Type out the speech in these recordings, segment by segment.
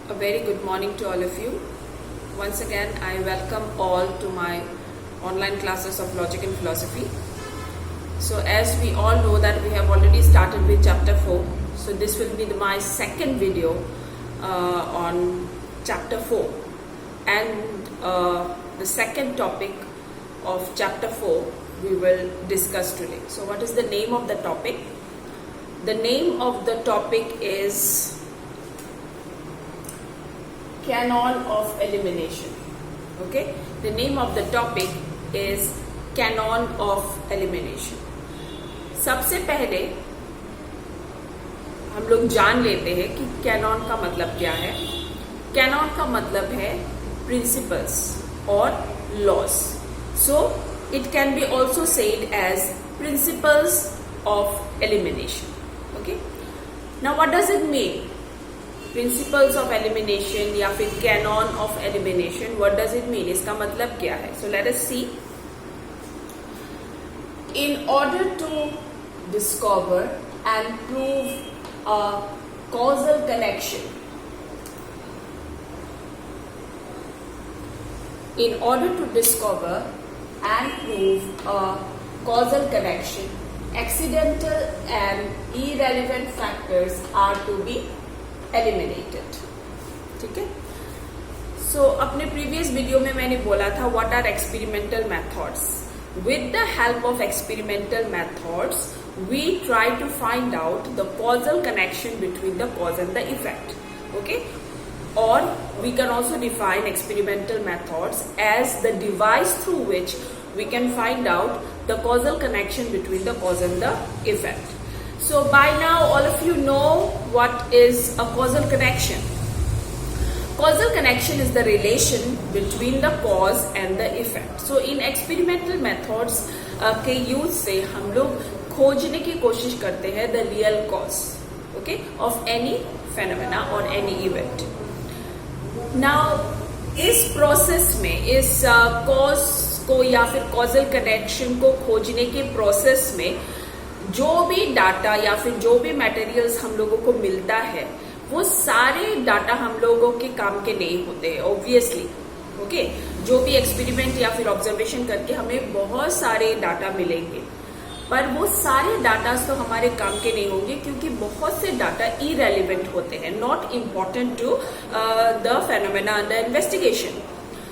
A very good morning to all of you. Once again, I welcome all to my online classes of Logic and Philosophy. So as we all know that we have already started with chapter 4. So this will be my second video on chapter 4. And the second topic of chapter 4 we will discuss today. So what is the name of the topic? The name of the topic is Canon of Elimination. Okay, the name of the topic is Canon of Elimination. सबसे पहले हम लोग जान लेते हैं कि Canon का मतलब क्या है. कैनॉन का मतलब है प्रिंसिपल्स और laws. So it can be also said as principles of elimination. Okay, now what does it mean? Principles of elimination या फिर canon of elimination, what does it mean? इसका मतलब क्या है? So let us see. In order to discover and prove a causal connection, in order to discover and prove a causal connection, accidental and irrelevant factors are to be eliminated. ठीक है. So अपने previous video में मैंने बोला था what are experimental methods. With the help of experimental methods, we try to find out the causal connection between the cause and the effect. Okay? Or we can also define experimental methods as the device through which we can find out the causal connection between the cause and the effect. So by now all of you know what is a causal connection. Causal connection is the relation between the cause and the effect. So in experimental methods के use से हम लोग खोजने की कोशिश करते हैं the real cause, okay, of any phenomena or any event. Now इस प्रोसेस में इस कॉज को या फिर causal connection को खोजने के प्रोसेस में जो भी डाटा या फिर जो भी मटेरियल्स हम लोगों को मिलता है वो सारे डाटा हम लोगों के काम के नहीं होते हैं ऑब्वियसली. ओके, जो भी एक्सपेरिमेंट या फिर ऑब्जर्वेशन करके हमें बहुत सारे डाटा मिलेंगे, पर वो सारे डाटा तो हमारे काम के नहीं होंगे क्योंकि बहुत से डाटा इरेलीवेंट होते हैं, not important to the phenomena under investigation.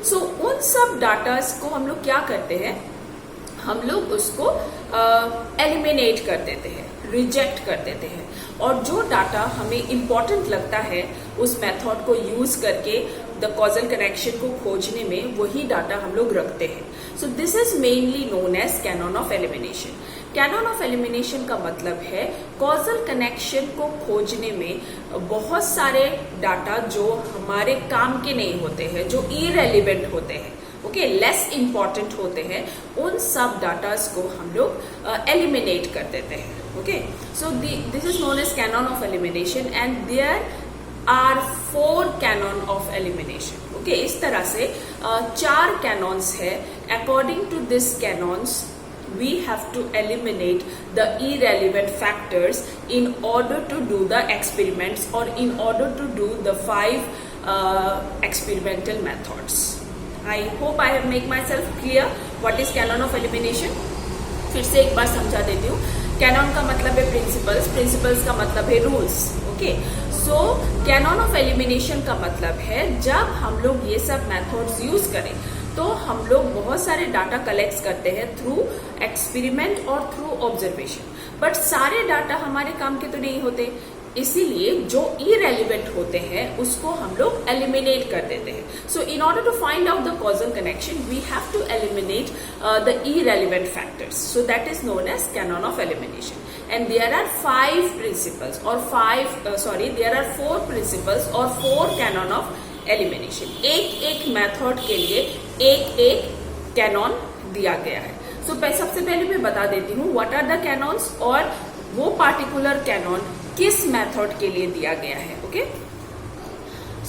So उन सब डाटा को हम लोग क्या करते हैं? हम लोग उसको एलिमिनेट कर देते हैं, रिजेक्ट कर देते हैं, और जो डाटा हमें इम्पोर्टेंट लगता है उस मेथड को यूज करके द कॉजल कनेक्शन को खोजने में वही डाटा हम लोग रखते हैं. So this is mainly known as canon of elimination. Canon of elimination का मतलब है कॉजल कनेक्शन को खोजने में बहुत सारे डाटा जो हमारे काम के नहीं होते हैं, जो इरेलीवेंट होते हैं, ओके, लेस इंपॉर्टेंट होते हैं, उन सब डाटास को हम लोग एलिमिनेट कर देते हैं. Okay, so this is known as canon of elimination and there are 4 canon of elimination. Okay, इस तरह से 4 कैनॉन्स है. According to this canons we have to eliminate the irrelevant factors in order to do the experiments or in order to do the 5 experimental methods. I hope I have made myself clear what is canon of elimination. फिर से एक बार समझा देती हूँ. Cannon का मतलब है principles, principles का मतलब है rules. Okay, so cannon of elimination का मतलब है जब हम लोग ये सब मेथड्स यूज करें तो हम लोग बहुत सारे डाटा कलेक्ट करते हैं थ्रू एक्सपेरिमेंट और थ्रू ऑब्जर्वेशन, बट सारे डाटा हमारे काम के तो नहीं होते, इसीलिए जो इरेलीवेंट होते हैं उसको हम लोग एलिमिनेट कर देते हैं. So in order to find out the causal connection we have to eliminate the irrelevant factors. So that is known as canon of elimination. And there are 5 principles और देयर आर 4 प्रिंसिपल्स और 4 canon of elimination. एक method के लिए एक Canon दिया गया है. सो सबसे पहले मैं बता देती हूँ व्हाट आर द कैनॉन्स और वो पार्टिकुलर कैनॉन किस मेथड के लिए दिया गया है. Okay,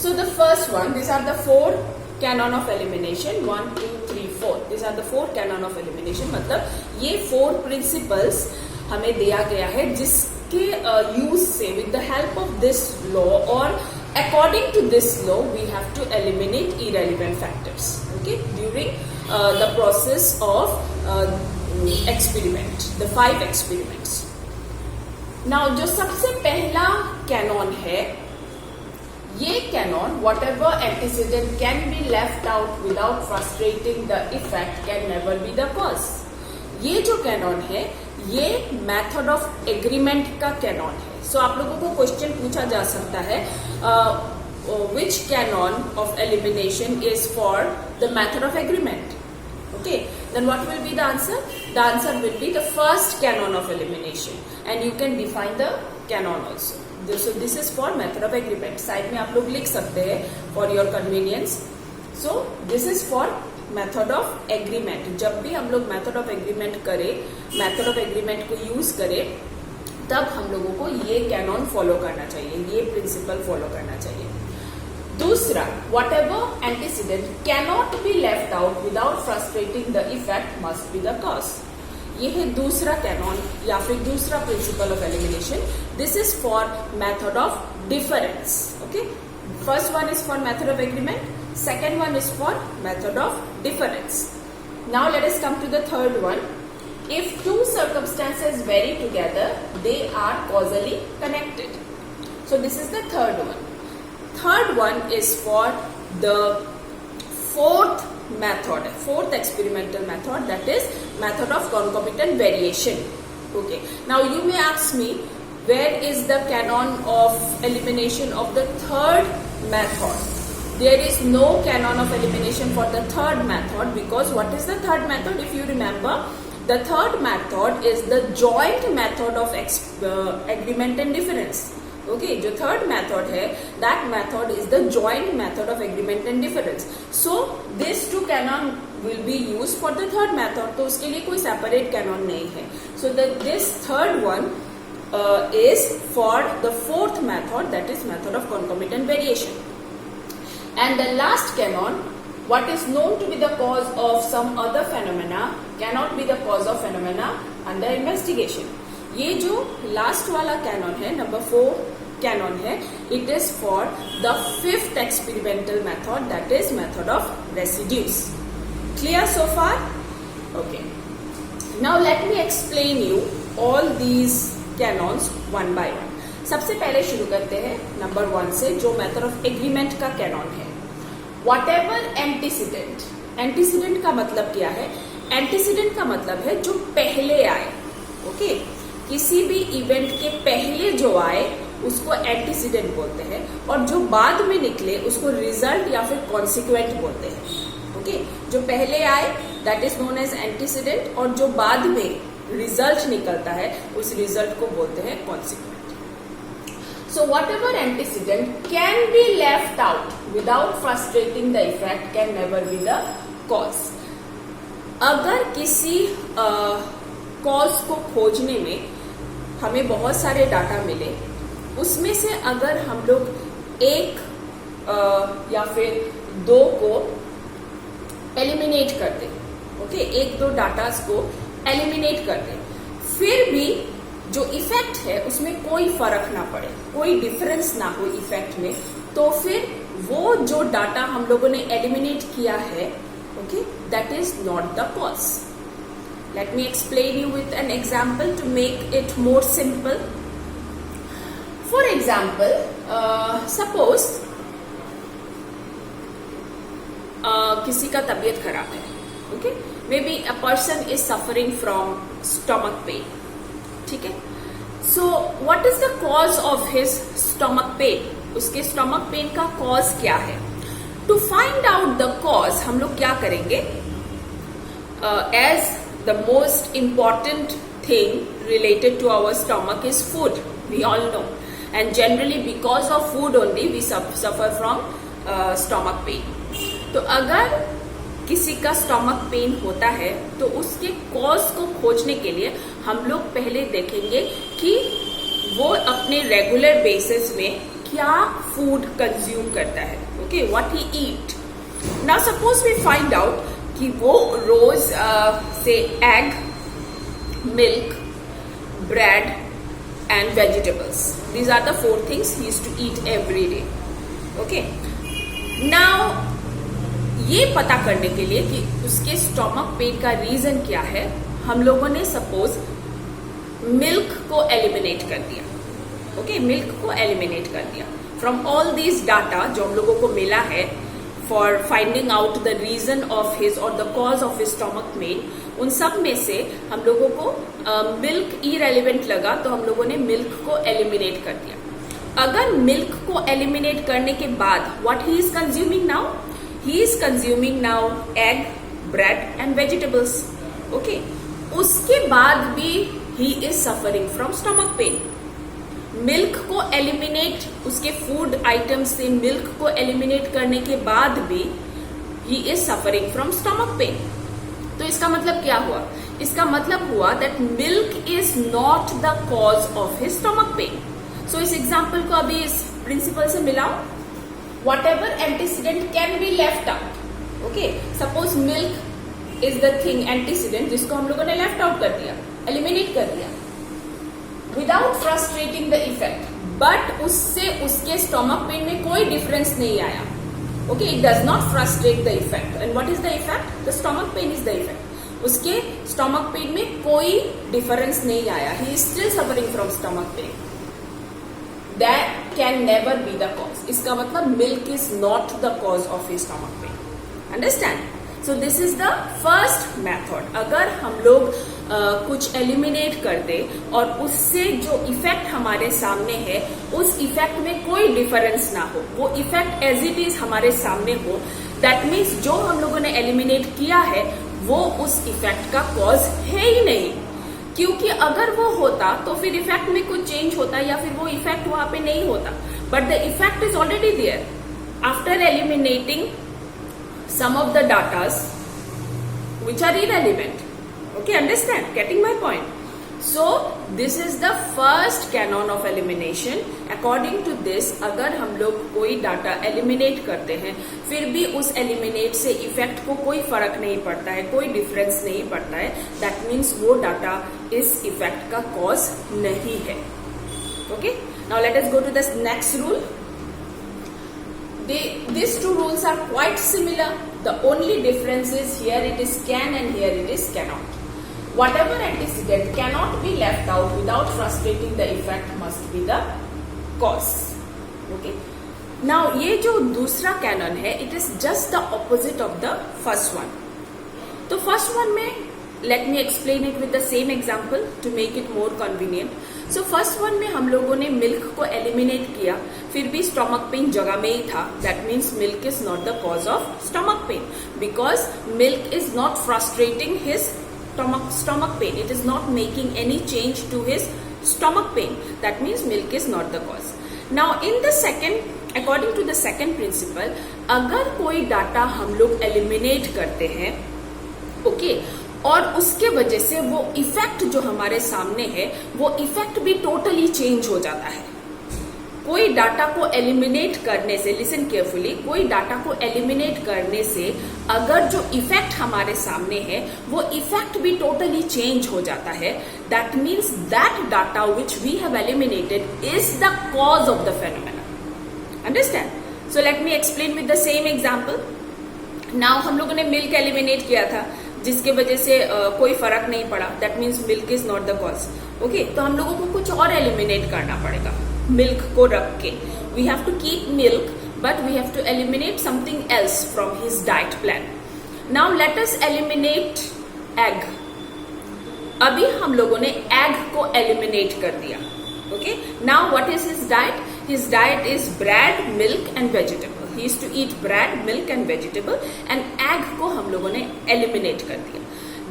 so the first one, this are the 4 canon of elimination. 1 2 3 4, this are the 4 canon of elimination. मतलब ये 4 प्रिंसिपल्स हमें दिया गया है जिसके यूज से with the help of this law और According to this law, we have to eliminate irrelevant factors, okay, during the process of experiment, the 5 experiments. Now, जो सबसे पहला कैनन है, ये cannon, whatever antecedent can be left out without frustrating the effect can never be the cause. ये जो cannon है, ये method of agreement का कैनन है. सो आप लोगों को क्वेश्चन पूछा जा सकता है, which canon of elimination is for the method of agreement? Okay, then what will be the answer? The answer will be the first canon of elimination, and you can define the canon also. So this is for method of agreement. Side में आप लोग लिख सकते हैं for your convenience. So this is for method of agreement. जब भी हम लोग मेथड ऑफ एग्रीमेंट करें, मेथड ऑफ एग्रीमेंट को यूज करें, तब हम लोगों को ये कैनन फॉलो करना चाहिए, ये प्रिंसिपल फॉलो करना चाहिए. दूसरा, what ever antecedent cannot be left out without frustrating the effect must be the cause. ये है दूसरा कैनन या फिर दूसरा principle of elimination. This is for method of difference. Okay, first one is for method of agreement, second one is for method of difference. Now let us come to the third one. If two circumstances vary together, they are causally connected. So this is the third one. Third one is for the fourth method, fourth experimental method, that is method of concomitant variation. Okay. Now you may ask me, where is the canon of elimination of the third method? There is no canon of elimination for the third method, because what is the third method? If you remember, the third method is the joint method of agreement and difference. Okay, जो third method है, that method is the joint method of agreement and difference. So these two canon will be used for the third method. तो उसके लिए कोई separate canon नहीं है. So this third one is for the fourth method, that is method of concomitant variation. And the last canon, what is known to be the cause of some other phenomena cannot be the cause of phenomena under investigation. ये जो last वाला canon है, number 4 canon है, it is for the fifth experimental method, that is method of residues. Clear so far? Okay. Now let me explain you all these canons one by one. सबसे पहले शुरू करते हैं number 1 से, जो method of agreement का cannon है. Whatever antecedent, antecedent का मतलब क्या है? एंटीसीडेंट का मतलब है जो पहले आए. ओके, किसी भी इवेंट के पहले जो आए उसको एंटीसीडेंट बोलते हैं, और जो बाद में निकले उसको रिजल्ट या फिर कॉन्सिक्वेंट बोलते हैं. ओके, जो पहले आए that is known as antecedent, और जो बाद में रिजल्ट निकलता है उस रिजल्ट को बोलते हैं consequent. So whatever antecedent can be left out without frustrating the effect can never be the cause. अगर किसी कॉज को खोजने में हमें बहुत सारे डाटा मिले, उसमें से अगर हम लोग एक या फिर 2 को एलिमिनेट कर दें, ओके, 1-2 डाटास को एलिमिनेट कर दें, फिर भी जो इफेक्ट है उसमें कोई फर्क ना पड़े, कोई डिफरेंस ना हो इफेक्ट में, तो फिर वो जो डाटा हम लोगों ने एलिमिनेट किया है, okay, that is not the cause. Let me explain you with an example to make it more simple. For example, suppose किसी का तबीयत खराब है. Okay, maybe a person is suffering from stomach pain. ठीक है, so what is the cause of his stomach pain? उसके stomach pain का cause क्या है? To find out the cause हम लोग क्या करेंगे? As the most important thing related to our stomach is food, we all know, and generally because of food only we suffer from stomach pain. तो अगर किसी का स्टमक पेन होता है तो उसके कॉज को खोजने के लिए हम लोग पहले देखेंगे कि वो अपने रेगुलर बेसिस में क्या फूड कंज्यूम करता है. Okay, what he eat. Now suppose we find out कि वो रोज से egg, milk, bread and vegetables, these are the 4 things he used to eat every day. Okay, now ये पता करने के लिए कि उसके स्टोमक पेन का रीजन क्या है, हम लोगों ने सपोज मिल्क को एलिमिनेट कर दिया। ओके, मिल्क को एलिमिनेट कर दिया फ्रॉम ऑल दीज डाटा जो हम लोगों को मिला है for finding out the reason of his और the cause of his stomach pain. उन सब में से हम लोगों को मिल्क इरेलीवेंट लगा, तो हम लोगों ने मिल्क को एलिमिनेट कर दिया। अगर मिल्क को एलिमिनेट करने के बाद what he is consuming now, he is consuming now egg, bread and vegetables. Okay, उसके बाद भी he is suffering from stomach pain. Milk को एलिमिनेट, उसके फूड आइटम से मिल्क को एलिमिनेट करने के बाद भी he is suffering from stomach pain. तो इसका मतलब क्या हुआ? इसका मतलब हुआ that milk is not the cause of his stomach pain. So इस एग्जाम्पल को अभी इस प्रिंसिपल से मिलाओ। Whatever antecedent can be left out. Okay, suppose milk is the thing antecedent जिसको हम लोगों ने left out कर दिया, eliminate कर दिया, without frustrating the effect. But उससे उसके stomach pain में कोई difference नहीं आया. Okay, it does not frustrate the effect. And what is the effect? The stomach pain is the effect. उसके stomach pain में कोई difference नहीं आया. He is still suffering from stomach pain. That can never be the cause. इसका मतलब milk is not the cause of his stomach pain. Understand? So this is the first method. अगर हम लोग कुछ एलिमिनेट कर दे और उससे जो इफेक्ट हमारे सामने है उस इफेक्ट में कोई डिफरेंस ना हो, वो इफेक्ट एज इट इज हमारे सामने हो, दैट मीन्स जो हम लोगों ने एलिमिनेट किया है वो उस इफेक्ट का कॉज है ही नहीं। क्योंकि अगर वो होता तो फिर इफेक्ट में कुछ चेंज होता या फिर वो इफेक्ट वहां पे नहीं होता, but the effect is already there after eliminating some of the datas which are irrelevant. Okay, understand? Getting my point? So this is the first canon of elimination. According to this, अगर हम लोग कोई data eliminate करते हैं फिर भी उस eliminate से इफेक्ट को कोई फर्क नहीं पड़ता है, कोई डिफरेंस नहीं पड़ता है, दैट मीन्स वो डाटा इस इफेक्ट का कॉज नहीं है। Okay, now let us go to the next rule. These two rules are quite similar. The only difference is here it is can and here it is cannot. Whatever antecedent cannot be left out without frustrating the effect must be the cause. Okay. Now ये जो दूसरा canon है, it is just the opposite of the first one. तो first one में let me explain it with the same example to make it more convenient. So first one में हम लोगों ने मिल्क को एलिमिनेट किया, फिर भी स्टमक पेन जगह में ही था, that means milk is not the cause of stomach pain because milk is not frustrating his stomach pain. It is not making any change to his stomach pain. That means milk is not the cause. Now in the second, according to the second principle, अगर कोई data हम लोग eliminate करते हैं, okay, और उसके वजह से वो इफेक्ट जो हमारे सामने है वो इफेक्ट भी टोटली चेंज हो जाता है। कोई डाटा को एलिमिनेट करने से, लिसन केयरफुली, कोई डाटा को एलिमिनेट करने से अगर जो इफेक्ट हमारे सामने है वो इफेक्ट भी टोटली चेंज हो जाता है, that means that data which we have eliminated is the cause of the phenomena. Understand? So let me explain with the same example. Now हम लोगों ने मिल्क एलिमिनेट किया था जिसके वजह से कोई फर्क नहीं पड़ा, that means milk is not the cause. Okay, तो हम लोगों को कुछ और एलिमिनेट करना पड़ेगा मिल्क को रख के। We have to keep milk but we have to eliminate something else from his diet plan. Now let us eliminate egg. अभी हम लोगों ने एग को एलिमिनेट कर दिया। Okay, now what is his diet? His diet is bread, milk and vegetable. He is to eat bread, milk and vegetable, and egg को हम लोगों ने एलिमिनेट कर दिया।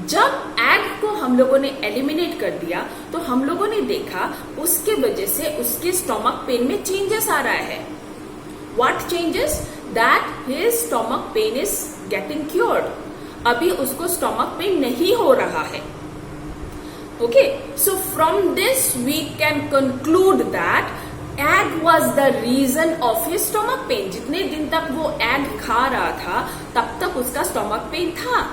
जब एग को हम लोगों ने एलिमिनेट कर दिया तो हम लोगों ने देखा उसके वजह से उसके स्टोमक पेन में चेंजेस आ रहा है। What changes? That his stomach pain is getting cured. अभी उसको स्टोमक पेन नहीं हो रहा है। Okay, so from this we can conclude that egg was the reason of his stomach pain. जितने दिन तक वो एग खा रहा था तब तक उसका स्टोमक पेन था।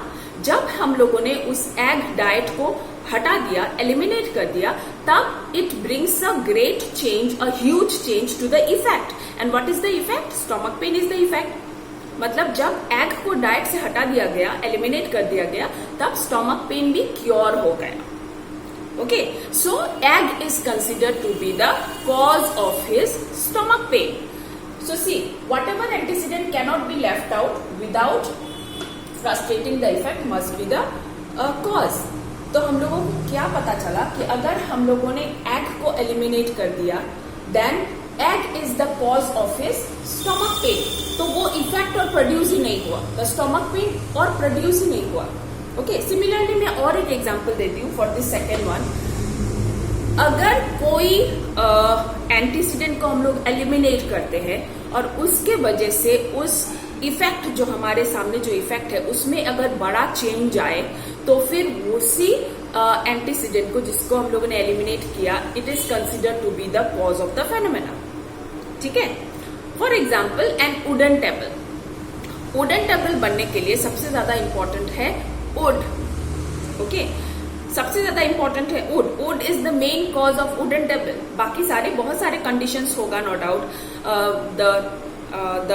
जब हम लोगों ने उस एग डाइट को हटा दिया, एलिमिनेट कर दिया, तब it brings a great change, a huge change to the effect. And what is the effect? Stomach pain is the effect. मतलब जब एग को डाइट से हटा दिया गया, एलिमिनेट कर दिया गया, तब स्टमक पेन भी क्योर हो गया. Okay, so egg is considered to be the cause of his stomach pain. So see, whatever antecedent cannot be left out without frustrating the effect must be the cause. तो हम लोगों को क्या पता चला कि अगर हम लोगों ने एग को एलिमिनेट कर दिया, then egg is the cause of his stomach pain. तो वो इफेक्ट और प्रोड्यूस ही नहीं हुआ, the stomach pain और प्रोड्यूस ही नहीं हुआ. ओके, सिमिलरली मैं और एक एग्जांपल देती हूँ फॉर दिस सेकेंड वन. अगर कोई एंटीसीडेंट को हम लोग एलिमिनेट करते हैं और उसके वजह से उस इफेक्ट जो हमारे सामने जो इफेक्ट है उसमें अगर बड़ा चेंज आए, तो फिर उसी एंटीसीडेंट को जिसको हम लोगों ने एलिमिनेट किया, it is considered to be the cause of the phenomena. ठीक है. For example an wooden table. Wooden table बनने के लिए सबसे ज्यादा इंपॉर्टेंट है वुड. ओके, सबसे ज्यादा इंपॉर्टेंट है would. Would is the main cause of wooden table. बाकी सारे बहुत सारे कंडीशंस होगा, नो डाउट. द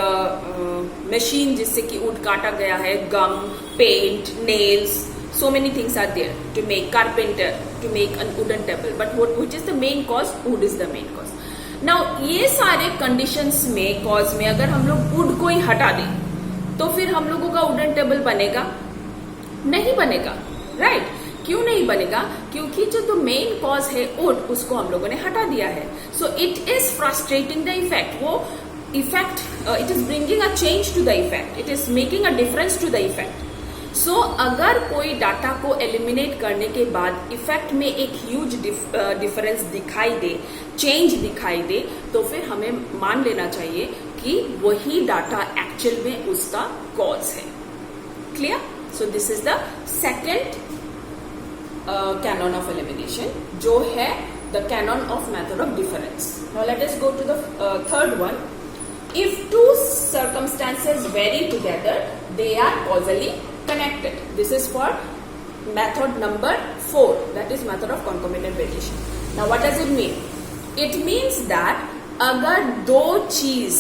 मशीन जिससे कि वुड काटा गया है, gum, paint, nails, so many things are there to make carpenter to make a wooden table, but which is the main cause? Wood is the main cause. Now ये सारे conditions में, cause में अगर हम लोग वुड को ही हटा दें, तो फिर हम लोगों का वुडन टेबल बनेगा? नहीं बनेगा, राइट? क्यों नहीं बनेगा? क्योंकि जो मेन कॉज है वुड, उसको हम लोगों ने हटा दिया है. So it is frustrating the effect. वो effect, it is bringing a change to the effect, it is making a difference to the effect. So अगर कोई डाटा को एलिमिनेट करने के बाद इफेक्ट में एक ह्यूज डिफरेंस दिखाई दे, चेंज दिखाई दे, तो फिर हमें मान लेना चाहिए कि वही डाटा एक्चुअल में उसका कॉज है. Clear? So this is the second canon of elimination, जो है the canon of method of difference. Now let us go to the third one. If two circumstances vary together, they are causally connected. This is for method number 4, that is method of concomitant variation. Now what does it mean? It means that अगर दो चीज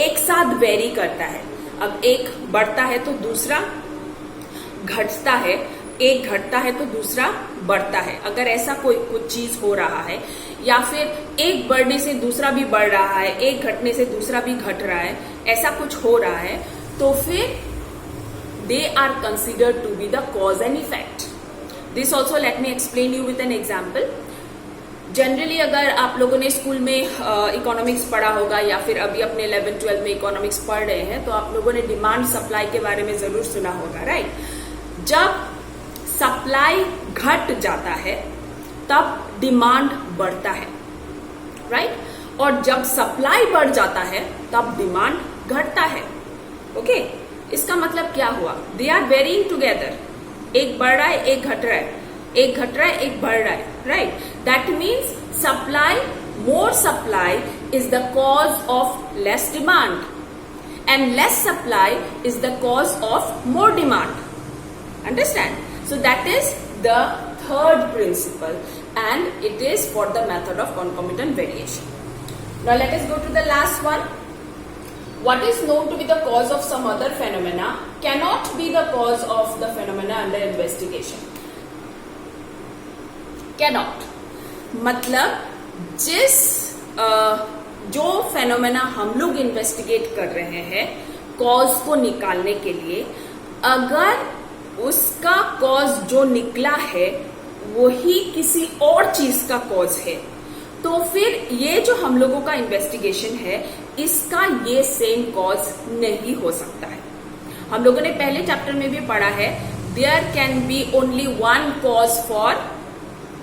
एक साथ very करता है, अब एक बढ़ता है तो दूसरा घटता है, एक घटता है तो दूसरा बढ़ता है, अगर ऐसा कोई कुछ चीज हो रहा है, या फिर एक बढ़ने से दूसरा भी बढ़ रहा है, एक घटने से दूसरा भी घट रहा है, ऐसा कुछ हो रहा है, तो फिर they are considered to be the cause and effect. This also let me explain you with an example. Generally अगर आप लोगों ने स्कूल में इकोनॉमिक्स पढ़ा होगा, या फिर अभी अपने 11-12 में इकोनॉमिक्स पढ़ रहे हैं, तो आप लोगों ने डिमांड सप्लाई के बारे में जरूर सुना होगा, राइट? जब सप्लाई घट जाता है तब डिमांड बढ़ता है, राइट? और जब सप्लाई बढ़ जाता है तब डिमांड घटता है. ओके, इसका मतलब क्या हुआ? They are varying together. एक बढ़ रहा है, एक घट रहा है, एक घट रहा है, एक बढ़ रहा है, right? That means supply, more supply is the cause of less demand, and less supply is the cause of more demand. Understand? So that is the third principle, and it is for the method of concomitant variation. Now let us go to the last one. What is known to be the cause of some other phenomena cannot be the cause of the phenomena under investigation. Cannot. मतलब जो phenomena हम लोग investigate कर रहे हैं cause को निकालने के लिए, अगर उसका कॉज जो निकला है वही किसी और चीज का कॉज है, तो फिर ये जो हम लोगों का इन्वेस्टिगेशन है, इसका ये सेम कॉज नहीं हो सकता है. हम लोगों ने पहले चैप्टर में भी पढ़ा है, there can be only one cause for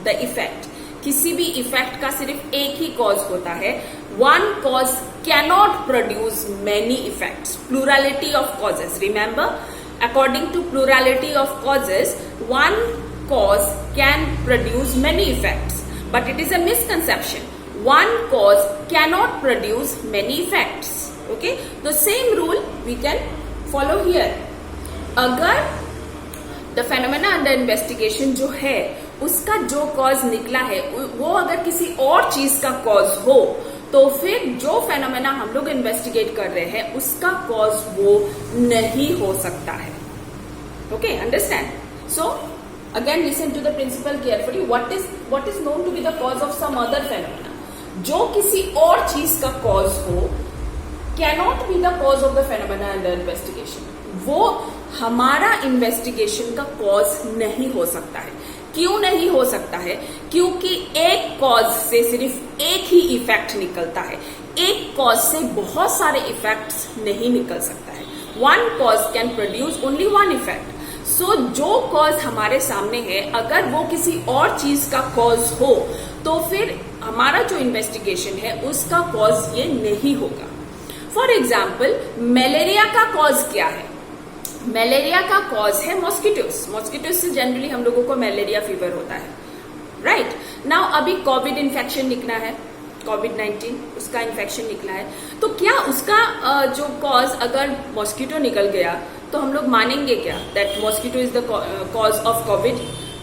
the effect. किसी भी इफेक्ट का सिर्फ एक ही कॉज होता है. One cause cannot produce many effects. Plurality of causes. Remember, according to plurality of causes, one cause can produce many effects, but it is a misconception. One cause cannot produce many effects. Okay, the same rule we can follow here. अगर the phenomena under investigation जो है उसका जो cause निकला है वो अगर किसी और चीज का कॉज हो, तो फिर जो फेनोमेना हम लोग इन्वेस्टिगेट कर रहे हैं उसका कॉज वो नहीं हो सकता है. Okay, understand? So again listen to the principle carefully. What is known to be the cause of some other phenomena. जो किसी और चीज का कॉज हो cannot be the cause of the phenomena under investigation. वो हमारा इन्वेस्टिगेशन का cause नहीं हो सकता है. क्यों नहीं हो सकता है? क्योंकि एक कॉज से सिर्फ एक ही इफेक्ट निकलता है. एक कॉज से बहुत सारे इफेक्ट्स नहीं निकल सकता है. One cause can produce only one effect. So जो कॉज हमारे सामने है अगर वो किसी और चीज का कॉज हो तो फिर हमारा जो इन्वेस्टिगेशन है उसका कॉज ये नहीं होगा. फॉर एग्जाम्पल, मलेरिया का कॉज क्या है? मलेरिया का कॉज है मॉस्किटोस. मॉस्किटोस से जनरली हम लोगों को मलेरिया फीवर होता है, राइट? नाउ अभी कोविड इन्फेक्शन निकला है, कोविड-19 उसका इन्फेक्शन निकला है, तो क्या उसका जो कॉज अगर मॉस्किटो निकल गया तो हम लोग मानेंगे क्या that mosquito is the cause of COVID?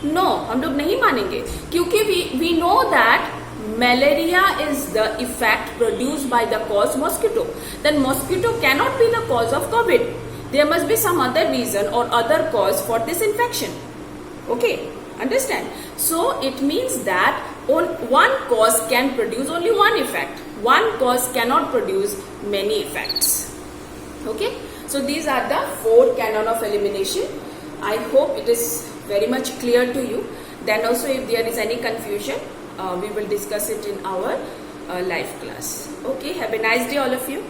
No, हम लोग नहीं मानेंगे, क्योंकि we know that malaria is the effect produced by the cause mosquito. Then mosquito cannot be the cause of COVID. There must be some other reason or other cause for this infection. Okay, understand? So it means that one cause can produce only one effect. One cause cannot produce many effects. Okay, so these are the 4 canon of elimination. I hope it is very much clear to you. Then also if there is any confusion, we will discuss it in our live class. Okay, have a nice day all of you.